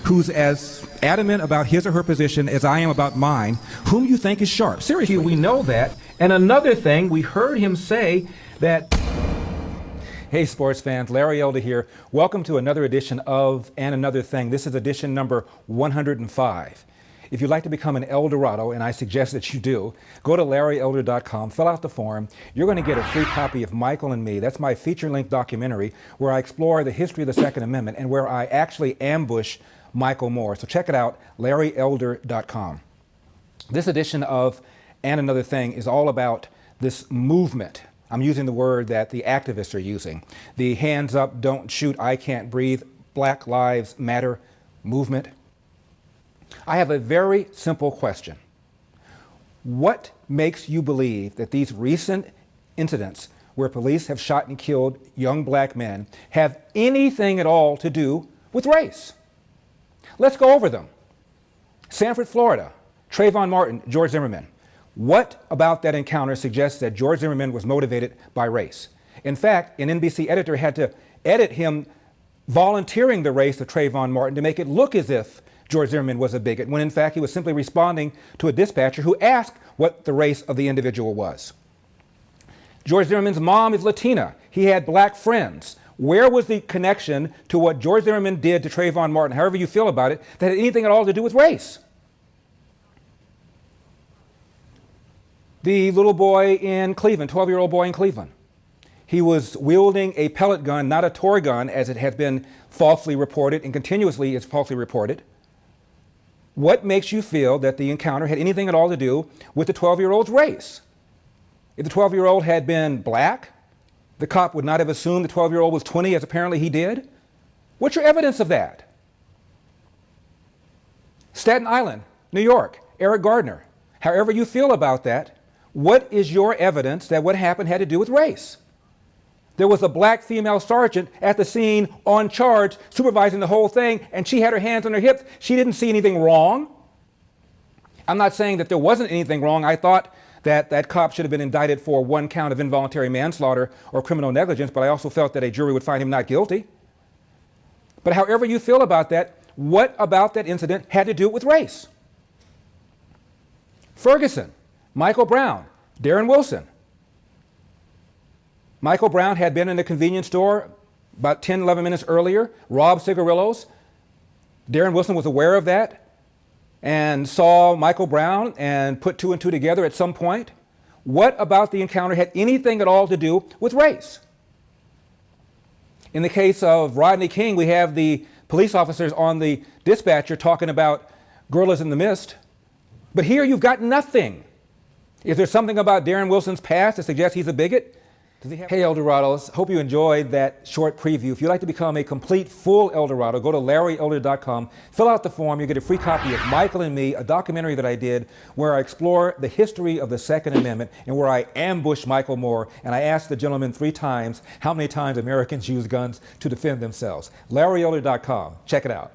who's as adamant about his or her position as I am about mine, whom you think is sharp. Seriously, we know that. And another thing, we heard him say that... Hey, sports fans, Larry Elder here. Welcome to another edition of And Another Thing. This is edition number 105. If you'd like to become an Eldorado, and I suggest that you do, go to LarryElder.com, fill out the form. You're going to get a free copy of Michael and Me. That's my feature-length documentary where I explore the history of the Second Amendment and where I actually ambush Michael Moore. So check it out, LarryElder.com. This edition of And Another Thing is all about this movement. I'm using the word that the activists are using. The hands up, don't shoot, I can't breathe, Black Lives Matter movement. I have a very simple question. What makes you believe that these recent incidents where police have shot and killed young black men have anything at all to do with race? Let's go over them. Sanford, Florida, Trayvon Martin, George Zimmerman. What about that encounter suggests that George Zimmerman was motivated by race? In fact, an NBC editor had to edit him volunteering the race of Trayvon Martin to make it look as if George Zimmerman was a bigot, when in fact he was simply responding to a dispatcher who asked what the race of the individual was. George Zimmerman's mom is Latina. He had black friends. Where was the connection to what George Zimmerman did to Trayvon Martin, however you feel about it, that had anything at all to do with race? The little boy in Cleveland, 12-year-old boy in Cleveland. He was wielding a pellet gun, not a toy gun, as it has been falsely reported and continuously is falsely reported. What makes you feel that the encounter had anything at all to do with the 12-year-old's race? If the 12-year-old had been black, the cop would not have assumed the 12-year-old was 20, as apparently he did. What's your evidence of that? Staten Island, New York, Eric Gardner. However you feel about that, what is your evidence that what happened had to do with race? There was a black female sergeant at the scene on charge supervising the whole thing, and she had her hands on her hips. She didn't see anything wrong. I'm not saying that there wasn't anything wrong. I thought that that cop should have been indicted for one count of involuntary manslaughter or criminal negligence, but I also felt that a jury would find him not guilty. But however you feel about that, what about that incident had to do with race? Ferguson, Michael Brown, Darren Wilson. Michael Brown had been in a convenience store about 10, 11 minutes earlier, robbed cigarillos. Darren Wilson was aware of that and saw Michael Brown and put two and two together at some point. What about the encounter had anything at all to do with race? In the case of Rodney King, we have the police officers on the dispatcher talking about gorillas in the mist. But here you've got nothing. Is there something about Darren Wilson's past that suggests he's a bigot? Hey, Eldorados, hope you enjoyed that short preview. If you'd like to become a complete, full Eldorado, go to LarryElder.com, fill out the form, you get a free copy of Michael and Me, a documentary that I did where I explore the history of the Second Amendment and where I ambush Michael Moore, and I asked the gentleman 3 times how many times Americans use guns to defend themselves. LarryElder.com. Check it out.